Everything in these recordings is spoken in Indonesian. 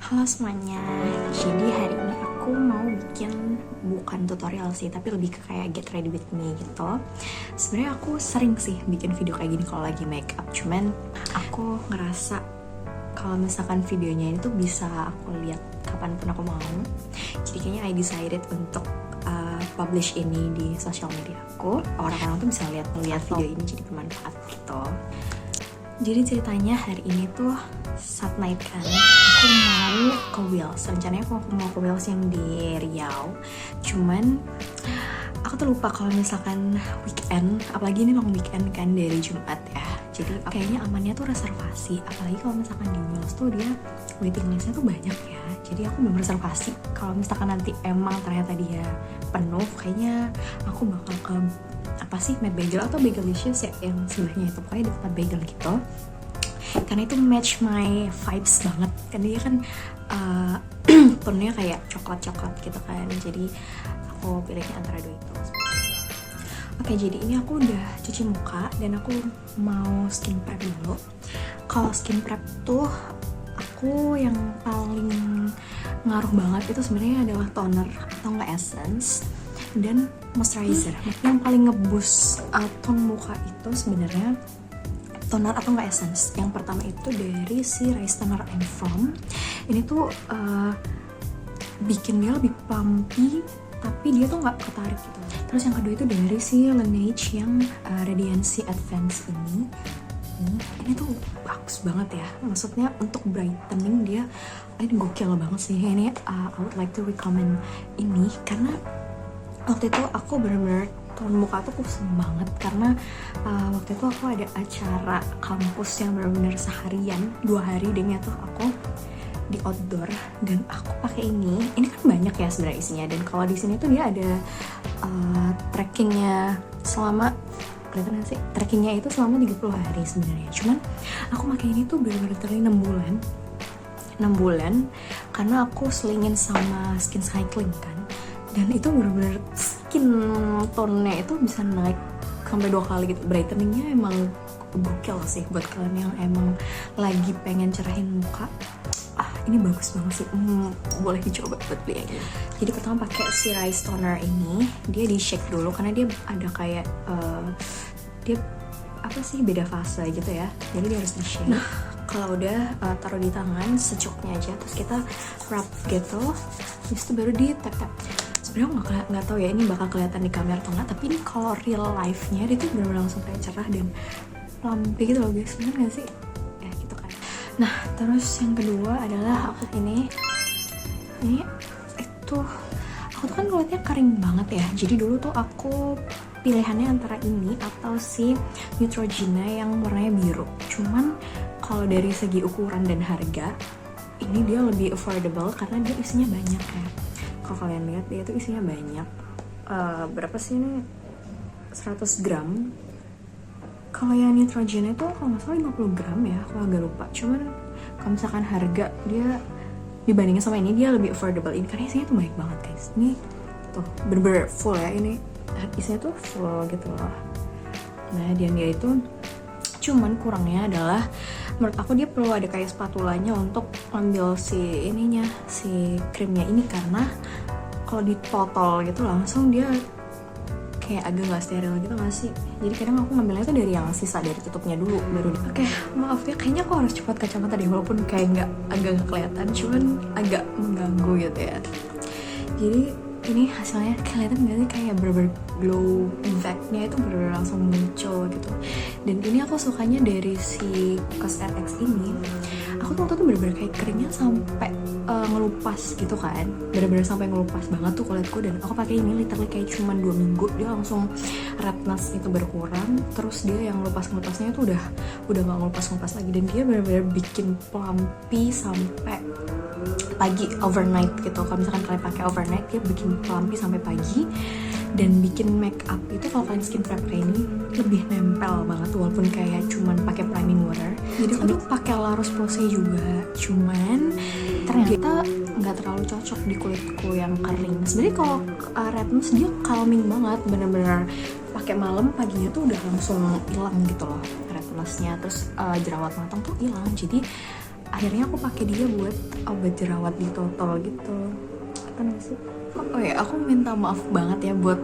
Halo semuanya, jadi hari ini aku mau bikin bukan tutorial sih, tapi lebih ke kayak get ready with me gitu. Sebenarnya aku sering sih bikin video kayak gini kalau lagi make up, cuman aku ngerasa kalau misalkan videonya itu bisa aku lihat kapanpun aku mau. Jadi kayaknya I decided untuk publish ini di sosial media aku. Orang-orang tuh bisa lihat video ini jadi bermanfaat gitu. Jadi ceritanya hari ini tuh saat night kan, aku mau ke Wheels. Rencananya aku mau ke Wheels yang di Riau. Cuman aku tuh lupa kalau misalkan weekend, apalagi ini long weekend kan dari Jumat ya. Jadi kayaknya amannya tuh reservasi. Apalagi kalau misalkan di Wheels tuh dia waiting listnya tuh banyak ya. Jadi aku belum reservasi. Kalau misalkan nanti emang ternyata dia penuh, kayaknya aku bakal ke apa sih, Mad Bagel atau Bagelicious ya, yang sebelahnya itu, pokoknya di tempat bagel gitu, karena itu match my vibes banget kan. Dia kan tonnya kayak coklat gitu kan, jadi aku pilihnya antara dua itu. Oke, jadi ini aku udah cuci muka dan aku mau skin prep dulu. Kalau skin prep tuh aku yang paling ngaruh banget itu sebenarnya adalah toner atau enggak essence dan moisturizer. Yang paling ngeboost tone muka itu sebenarnya toner atau enggak essence. Yang pertama itu dari si Rise Toner and Foam. Ini tuh bikin dia lebih pumpy, tapi dia tuh nggak ketarik gitu. Terus yang kedua itu dari si Laneige yang Radiancy Advance ini. Ini tuh bagus banget ya. Maksudnya untuk brightening dia ini gokil banget sih. Ini I would like to recommend ini karena waktu itu aku bener-bener tone muka tuh kusam banget karena waktu itu aku ada acara kampus yang bener-bener seharian, 2 hari dehnya tuh aku di outdoor dan aku pakai ini. Ini kan banyak ya sebenarnya isinya, dan kalau di sini tuh dia ada trackingnya selama, kelihatan sih trackingnya itu selama 30 hari sebenarnya. Cuman aku pakai ini tuh bener-bener 6 bulan karena aku selingin sama skin cycling kan. Dan itu bener-bener skin tone-nya itu bisa naik sampai 2 kali gitu. Brightening-nya emang gokil sih buat kalian yang emang lagi pengen cerahin muka. Ini bagus banget sih. Boleh dicoba buat beli aja. Jadi pertama pakai si Rise Toner ini, dia di shake dulu karena dia ada kayak dia apa sih, beda fase gitu ya. Jadi dia harus di shake. Nah, kalau udah taruh di tangan secuknya aja, terus kita rub gitu. Habis itu baru di tap-tap. Sebenarnya nggak tahu ya ini bakal kelihatan di kamera atau nggak, tapi ini kalau real life-nya dia tuh benar-benar langsung kayak cerah dan lampi gitu loh guys. Bener nggak sih? Ya gitu kan. Nah terus yang kedua adalah aku ini itu aku tuh kan kulitnya kering banget ya. Jadi dulu tuh aku pilihannya antara ini atau si Neutrogena yang warnanya biru. Cuman kalau dari segi ukuran dan harga, ini dia lebih affordable karena dia isinya banyak ya. Kalau kalian lihat dia tuh isinya banyak. Berapa sih ini? 100 gram. Kalau yang Neutrogena itu kalau nggak salah 50 gram ya, aku agak lupa. Cuman kalau misalkan harga dia dibandingin sama ini, dia lebih affordable. Ini karena isinya tuh banyak banget guys. Ini tuh bener-bener full ya, ini isinya tuh full gitu loh. Nah dia itu cuman kurangnya adalah menurut aku dia perlu ada kayak spatulanya untuk ambil si ininya, si krimnya ini, karena kalau ditotol gitu langsung dia kayak agak gak steril gitu gak sih. Jadi kadang aku ngambilnya tuh dari yang sisa dari tutupnya dulu baru Oke, maaf ya, kayaknya aku harus cepat kacamata deh, walaupun kayak agak gak kelihatan, cuman agak mengganggu gitu ya. Jadi ini hasilnya kelihatan gak sih, kayak bener-bener glow effect-nya itu bener-bener langsung muncul gitu. Dan ini aku sukanya dari si Cosrx ini, aku tuh bener-bener kayak keringnya sampai ngelupas gitu kan, bener-bener sampai ngelupas banget tuh kulitku. Dan aku pakai ini literally kayak cuman 2 minggu dia langsung redness itu berkurang. Terus dia yang ngelupasnya itu udah gak ngelupas lagi, dan dia bener-bener bikin plumpy sampai pagi, overnight gitu. Kalau misalkan kalian pakai overnight, dia bikin plumpy sampai pagi dan bikin make up itu kalau kalian skin prep kayak ini lebih nempel banget walaupun kayak cuman pakai priming water. Jadi aku tuh pakai La Roche-Posay juga, cuman ternyata nggak terlalu cocok di kulitku yang kering. Sebenarnya kalau redness dia calming banget, bener-bener pakai malam, paginya tuh udah langsung hilang gitu loh rednessnya. Terus jerawat matang tuh hilang. Jadi akhirnya aku pakai dia buat obat jerawat di total gitu. Kan sih. Oh ya, aku minta maaf banget ya buat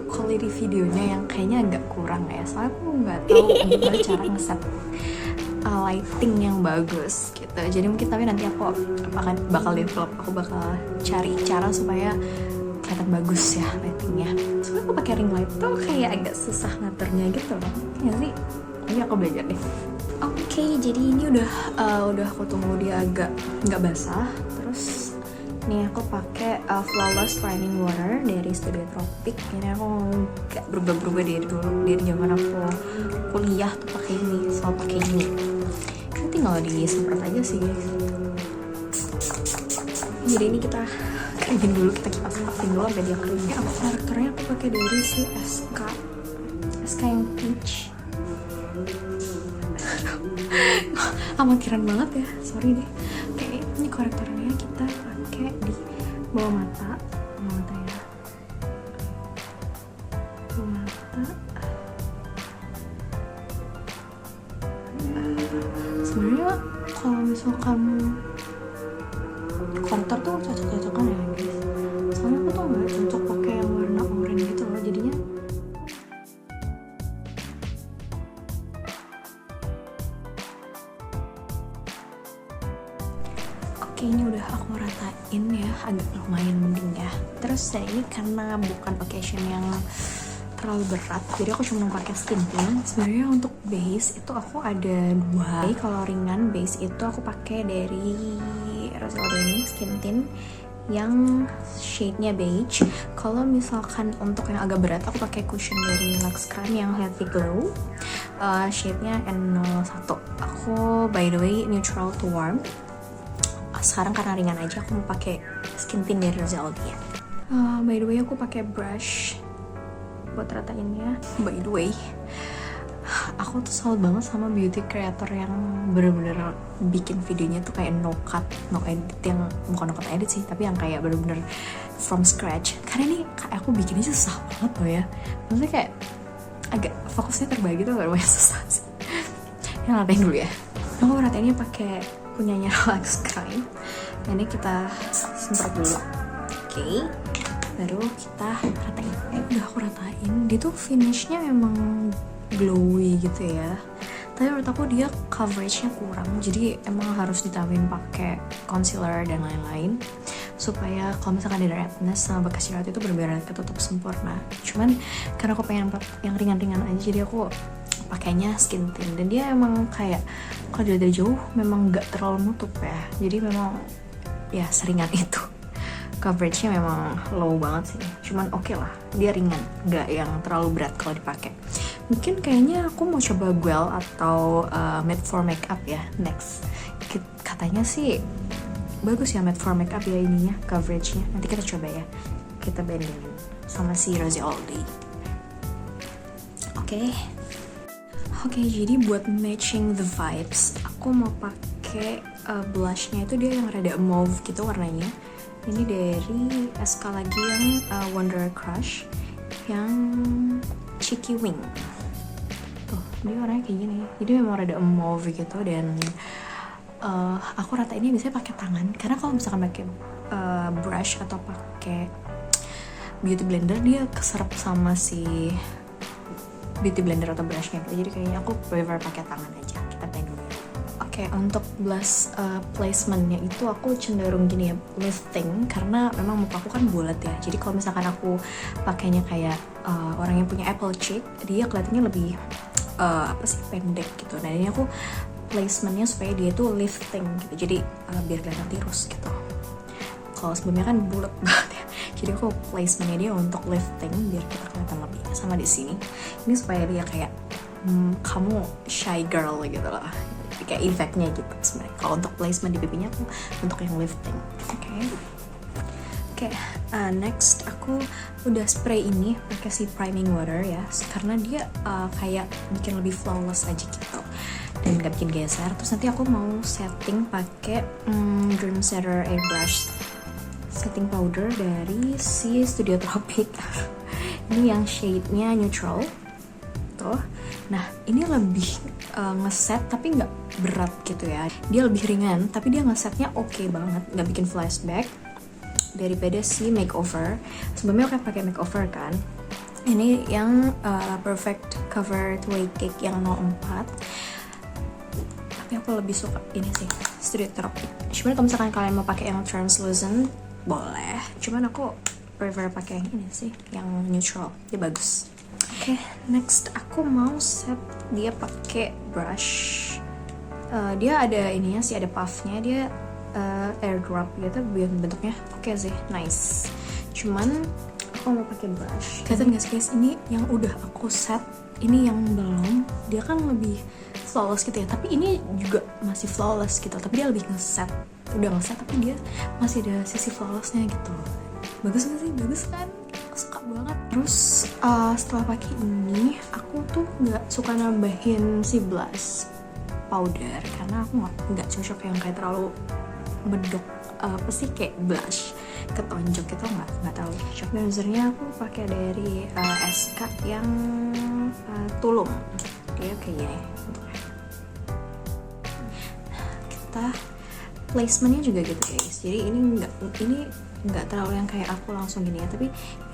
quality videonya yang kayaknya agak kurang ya. Soalnya aku nggak tahu gimana cara ngeset lighting yang bagus gitu. Jadi mungkin tapi nanti aku bakal develop, aku bakal cari cara supaya kelihatan bagus ya lightingnya. Soalnya aku pakai ring light tuh kayak agak susah ngaturnya gitu loh. Ya sih, ini aku belajar deh. Oke, jadi ini udah aku tunggu dia agak nggak basah. Terus nih aku pakai Flawless Priming Water dari Studio Tropic. Ini aku nggak berubah-berubah dari zaman aku kuliah tuh pakai ini, selalu pakai ini. Ini tinggal disemprot aja sih guys. Jadi ini kita keringin dulu, kita kipas-kipasin dulu sampai dia kering. Karakternya aku pakai dari si SK yang peach. Amatiran banget ya, sorry deh. Oke, ini korektornya kita pakai di bawah mata ya, bawah mata. Sebenarnya kalau misalkan korektor tuh cocok-cocokan ya guys. Soalnya aku tuh nggak cocok pakai yang warna oranye gitu loh, jadinya oke, ini udah aku ratain ya, agak lumayan mending ya. Terus ini karena bukan occasion yang terlalu berat, jadi aku cuma pakai skin tint. Sebenarnya untuk base itu aku ada dua. Kalau ringan base itu aku pakai dari Rose Gold skin tint yang shade-nya beige. Kalau misalkan untuk yang agak berat, aku pakai cushion dari Lux Crime yang Healthy Glow, shade-nya N01. Aku by the way neutral to warm. Sekarang karena ringan aja, aku mau pakai skin tint dari Rose Gold ya. By the way aku pakai brush buat ratainnya. By the way, aku tuh salut banget sama beauty creator yang bener-bener bikin videonya tuh kayak no cut, no edit, yang bukan no cut edit sih, tapi yang kayak bener-bener from scratch. Karena ini kayak aku bikinnya susah banget loh ya. Maksudnya kayak agak fokusnya terbagi tuh lumayan susah sih. Yang ratain dulu ya. Aku ratainnya pakai punyanya Lux Crime. Ini kita semprot dulu. Oke. Baru kita ratain. Udah aku ratain. Dia tuh finishnya memang glowy gitu ya. Tapi menurut aku dia coveragenya kurang. Jadi emang harus ditambahin pakai concealer dan lain-lain supaya kalau misalkan ada redness sama bekas jerawat itu benar-benar ketutup sempurna. Cuman karena aku pengen yang ringan-ringan aja, jadi aku pakainya skin tint. Dan dia emang kayak kalau dilihat dari jauh memang nggak terlalu nutup ya. Jadi memang ya seringan itu. Coveragenya memang low banget sih, cuman oke lah, dia ringan, nggak yang terlalu berat kalau dipakai. Mungkin kayaknya aku mau coba gel atau matte for makeup ya next. Katanya sih bagus ya matte for makeup ya ininya, coveragenya. Nanti kita coba ya, kita bandingin sama si Rose Gold. Oke, jadi buat matching the vibes, aku mau pakai blushnya itu dia yang rada mauve gitu warnanya. Ini dari SK lagi yang Wonder Crush yang Cheeky Wing. Tuh, dia warnanya kayak gini. Jadi memang rada mauve gitu. Dan aku rata ini biasanya pakai tangan, karena kalau misalkan pakai brush atau pakai beauty blender dia keserap sama si beauty blender atau brushnya gitu. Jadi kayaknya aku prefer pakai tangan aja. Kita paint dulu. Oke, untuk blush placementnya itu aku cenderung gini ya, lifting, karena memang muka aku kan bulat ya. Jadi kalau misalkan aku pakainya kayak orang yang punya apple cheek, dia kelihatannya lebih pendek gitu. Nah ini aku placementnya supaya dia tuh lifting gitu, jadi biar kelihatan tirus gitu. Kalau sebelumnya kan bulat banget ya, jadi aku placementnya dia untuk lifting biar kita kelihatan lebih. Sama di sini, ini supaya dia kayak kamu shy girl gitu loh, kayak efeknya gitu sebenarnya. Kalau untuk placement di pipinya aku untuk yang lifting. Oke, next aku udah spray ini pakai si priming water ya, karena dia kayak bikin lebih flawless aja gitu dan gak bikin geser. Terus nanti aku mau setting pakai Dream Setter Airbrush setting powder dari si Studio Tropic. Ini yang shade-nya neutral tuh. Nah ini lebih ngeset tapi nggak berat gitu ya. Dia lebih ringan, tapi dia ngesetnya oke banget, nggak bikin flashback daripada si makeover. Sebelumnya aku pakai makeover kan. Ini yang perfect cover way cake yang 04. Tapi aku lebih suka ini sih, Street Tropic. Cuman kalau misalkan kalian mau pakai yang translucent boleh. Cuman aku prefer pakai yang ini sih, yang neutral. Dia bagus. Oke, next aku mau set dia pakai brush. Dia ada ininya sih, ada puffnya, dia airdrop gitu bentuknya. Oke sih, nice. Cuman aku mau pakai brush. Kelihatan gak sih guys, ini yang udah aku set, ini yang belum. Dia kan lebih flawless gitu ya, tapi ini juga masih flawless gitu, tapi dia lebih ngeset. Udah ngeset tapi dia masih ada sisi flawlessnya gitu. Bagus gak sih? Bagus kan? Aku suka banget. Terus setelah pakai ini, aku tuh nggak suka nambahin si blush powder karena aku nggak cocok yang kayak terlalu bedok, apa sih, kayak blush ketonjok gitu, nggak terlalu cocok. Bronzernya aku pakai dari SK yang tulung, dia kayak gini. Kita placementnya juga gitu guys, jadi ini nggak terlalu yang kayak aku langsung gini ya, tapi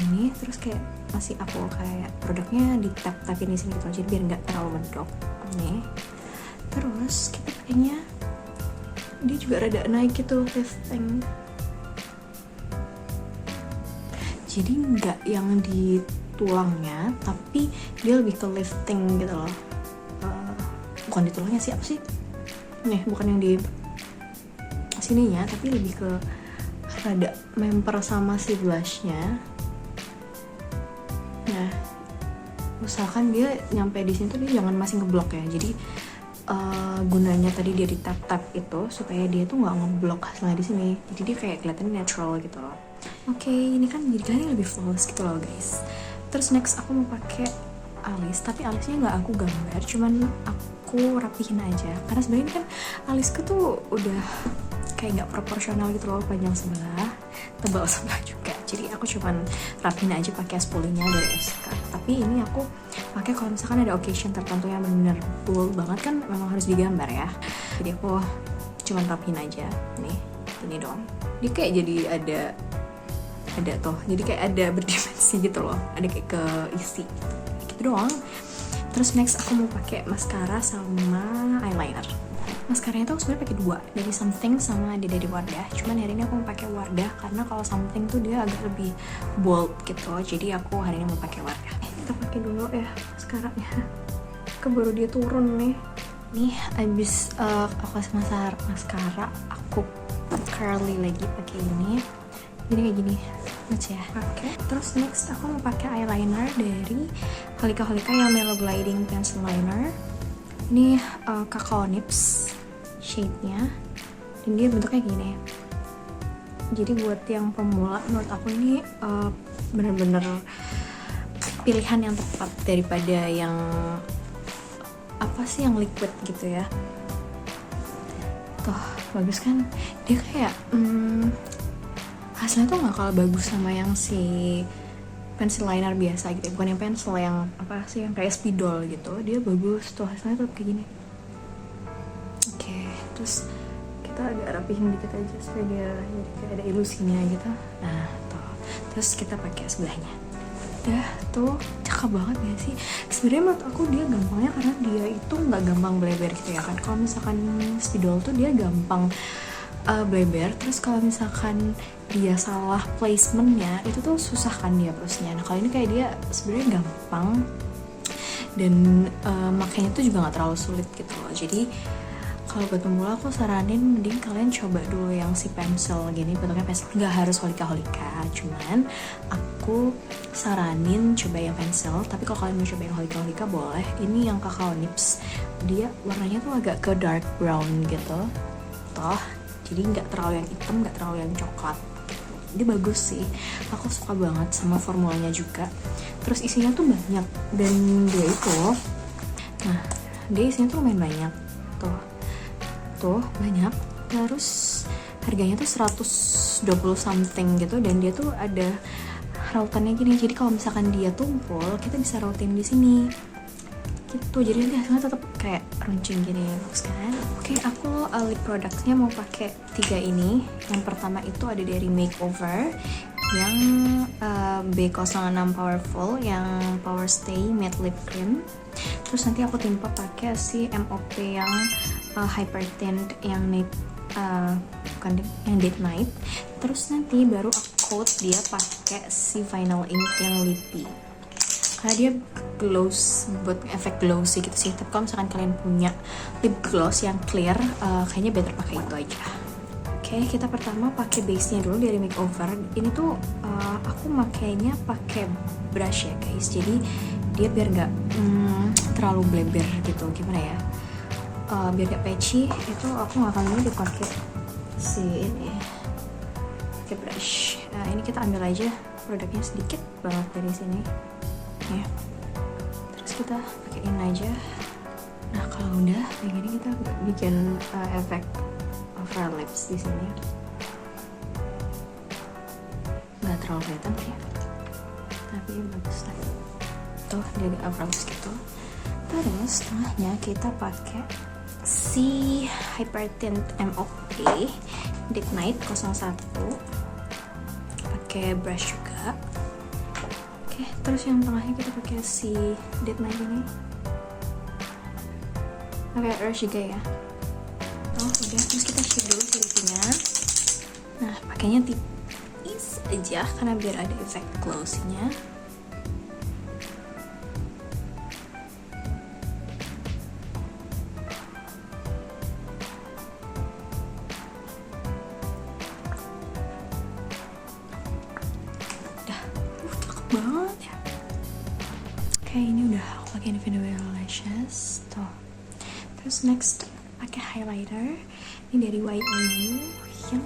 ini terus kayak masih aku kayak produknya di tap-tapin di sini gitu, jadi biar nggak terlalu medok nih. Terus kita pakainya dia juga rada naik gitu, lifting, jadi nggak yang di tulangnya, tapi dia lebih ke lifting gitu loh. Bukan di tulangnya sih, apa sih nih, bukan yang di sininya, tapi lebih ke rada memper sama si blushnya. Nah, usahakan dia nyampe di sini tuh dia jangan masih ngeblok ya. Jadi gunanya tadi dia di tap itu supaya dia tuh nggak ngeblok hasilnya di sini. Jadi dia kayak kelihatan natural gitu loh. Oke, ini kan jadi kalian lebih flawless gitu loh guys. Terus next aku mau pakai alis, tapi alisnya nggak aku gambar, cuman aku rapihin aja. Karena sebenarnya ini kan alisku tuh udah kayak nggak proporsional gitu loh, panjang sebelah, tebal sebelah juga. Jadi aku cuman rapihin aja pakai spoolingnya dari SK. Tapi ini aku pakai kalau misalkan ada occasion tertentu yang bener-bener bold banget kan, memang harus digambar ya. Jadi aku cuman rapihin aja nih, ini doang. Dia kayak jadi ada tuh, jadi kayak ada berdimensi gitu loh, ada kayak keisi gitu doang. Terus next aku mau pakai maskara sama eyeliner. Maskaranya tuh aku sebenarnya pakai dua, dari Something sama dari Wardah. Cuman hari ini aku mau pakai Wardah karena kalau Something tuh dia agak lebih bold gitu. Jadi aku hari ini mau pakai Wardah. Kita pakai dulu ya maskaranya. Baru dia turun nih. Nih abis aku kasih maskara, aku curly lagi pakai ini. Jadi kayak gini, match ya. Oke. Terus next aku mau pakai eyeliner dari Holika yang Mellow Gliding Pencil Liner. Ini Cacao Nips shade-nya, dan dia bentuknya gini. Jadi buat yang pemula menurut aku ini bener-bener pilihan yang tepat daripada yang apa sih, yang liquid gitu ya. Tuh bagus kan, dia kayak hasilnya tuh nggak kalah bagus sama yang si pencil liner biasa gitu, bukan yang pensil yang apa sih, yang kayak spidol gitu. Dia bagus tuh, hasilnya tuh kayak gini. Oke, terus kita agak rapihin dikit aja supaya dia jadi kayak ada ilusinya gitu. Nah tuh, terus kita pakai sebelahnya. Udah tuh, cakep banget ya sih. Sebenarnya menurut aku dia gampangnya karena dia itu nggak gampang bleber gitu ya kan. Kalau misalkan spidol tuh dia gampang bleber, terus kalau misalkan dia salah placementnya itu tuh susah kan dia plusnya. Nah kalau ini kayak dia sebenarnya gampang dan makanya tuh juga nggak terlalu sulit gitu loh. Jadi kalau buat pemula aku saranin mending kalian coba dulu yang si pensil gini, bentuknya pensil, nggak harus holika, cuman aku saranin coba yang pensil. Tapi kalau kalian mau coba yang holika boleh. Ini yang Cacao Nips, dia warnanya tuh agak ke dark brown gitu toh, jadi nggak terlalu yang hitam, nggak terlalu yang coklat. Dia bagus sih, aku suka banget sama formulanya juga. Terus isinya tuh banyak, dan dia itu, nah dia isinya tuh lumayan banyak tuh banyak. Terus harganya tuh 120 something gitu, dan dia tuh ada rautannya gini. Jadi kalau misalkan dia tumpul, kita bisa rautin di sini gitu, jadi nanti hasilnya tetap kayak runcing gini bagus kan. Oke, aku lip productnya mau pakai 3 ini. Yang pertama itu ada dari Makeover yang B06 Powerful, yang Power Stay Matte Lip Cream. Terus nanti aku timpa pakai si MOP yang Hyper Tint yang night, bukan yang Date Night. Terus nanti baru aku coat dia pakai si Vinyl Ink yang lippy, karena dia gloss, buat efek glossy gitu sih. Tapi kalau misalkan kalian punya lip gloss yang clear, kayaknya better pakai itu aja. Oke, kita pertama pakai base-nya dulu dari Makeover. Ini tuh aku makainya pakai brush ya guys, jadi dia biar nggak terlalu bleber gitu, gimana ya, biar gak patchy. Itu aku nggak akan dipakai si ini, pakai brush. Nah ini kita ambil aja produknya sedikit banget dari sini ya, terus kita pakaiin aja. Nah kalau udah kayak gini kita bikin efek over lips di sini, nggak terlalu kelihatan sih, tapi bagus lah tuh, jadi over lips gitu. Terus tengahnya kita pakai si Hyper Tint MOP Date Night 01, pakai brush juga. Oke, terus yang tengahnya kita pakai si Date Night ini, pakai brush juga ya. Oh udah, terus kita shade dulu si lippy-nya. Nah pakainya tipis aja karena biar ada efek glossy-nya. Banget ya. Oke, ini udah aku pakai Infinity Lashes tuh. Terus next pakai highlighter ini dari YOU yang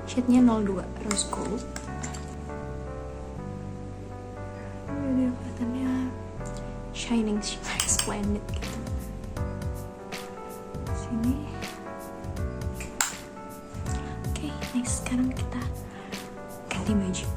shade-nya 02 Rose Gold. Ini kelihatannya shining, splendid gitu. Sini. Oke, next sekarang kita ganti baju.